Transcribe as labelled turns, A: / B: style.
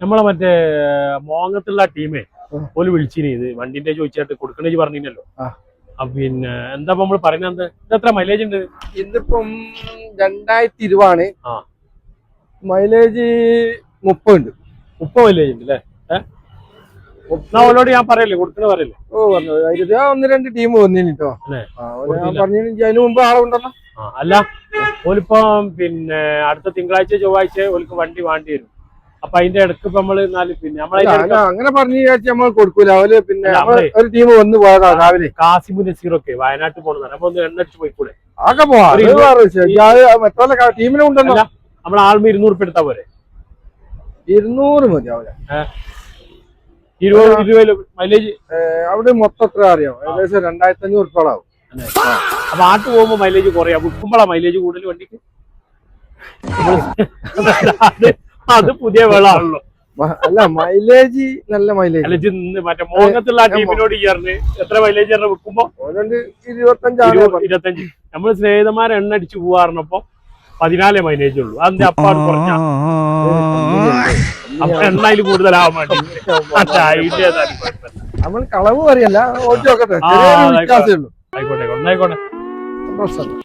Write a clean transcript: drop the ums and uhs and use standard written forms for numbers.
A: നമ്മളെ മറ്റേ മോങ്ങത്തുള്ള ടീമേ ഓല് വിളിച്ചിനി ഇത് വണ്ടിന്റെ ചോദിച്ചിട്ട് കൊടുക്കണേ പറഞ്ഞില്ലല്ലോ. പിന്നെ എന്താ നമ്മള് പറയുന്നത്, ഇത് എത്ര മൈലേജ് ഉണ്ട്?
B: ഇതിപ്പം 2020 മൈലേജ് 30 ഉണ്ട്.
A: 30 മൈലേജ് ഉണ്ട് അല്ലേ? ഓലോട് ഞാൻ പറയല്ലേ, കൊടുക്കണ പറയല്ലേ?
B: ഓ പറഞ്ഞു 1-2 ടീം വന്നിട്ടോ. അതിന് മുമ്പ് ആളുണ്ടല്ലോ.
A: അല്ല ഓലിപ്പം പിന്നെ അടുത്ത തിങ്കളാഴ്ച ചൊവ്വാഴ്ച ഓലിക്ക് വണ്ടി വേണ്ടി വരും. അപ്പൊ അതിന്റെ ഇടക്ക് ഇപ്പൊ നമ്മള് പിന്നെ
B: അങ്ങനെ പറഞ്ഞു വിചാരിച്ച് നമ്മൾ കൊടുക്കൂല. അവര് പിന്നെ ഒരു ടീം വന്ന് പോയതാ രാവിലെ.
A: കാസിമു നസീറൊക്കെ വയനാട്ടിൽ പോണെന്നാണ്. അപ്പൊ ഒന്ന് എണ്ണടിച്ച് പോയിക്കൂടെ?
B: ആകെ പോവാ. മറ്റുള്ള ടീമിനും ഉണ്ടല്ലോ.
A: നമ്മളെ ആൾമ 200 ഉറുപ്പിക എടുത്താ പോരെ?
B: 200 മതി അവിടെ.
A: 20 മൈലേജ്
B: അവിടെ മൊത്തം എത്ര അറിയാം? ഏകദേശം 2500 ഉറുപ്പികളാവും.
A: അപ്പൊ ആട്ട് പോകുമ്പോ മൈലേജ് കുറയാ, വിൽക്കുമ്പോഴാ മൈലേജ് കൂടുതൽ വണ്ടിക്ക്. അത് പുതിയ വേളാണല്ലോ.
B: അല്ല മൈലേജ് നല്ല മൈലേജ്.
A: മറ്റേ മോഹത്തുള്ള ടീമിനോട് ചേർന്ന് എത്ര മൈലേജ് വിൽക്കുമ്പോ 25. നമ്മള് സ്നേഹിതന്മാരെ എണ്ണ അടിച്ച് പോവാറിനപ്പോ 14 മൈലേജ് ഉള്ളൂ. അതിന്റെ അപ്പാട് കുറഞ്ഞ അപ്പൊ എണ്ണയിൽ കൂടുതലാവാൻ വേണ്ടി
B: നമ്മൾ കളവ് പറയല്ല.
A: ആയിക്കോട്ടെ.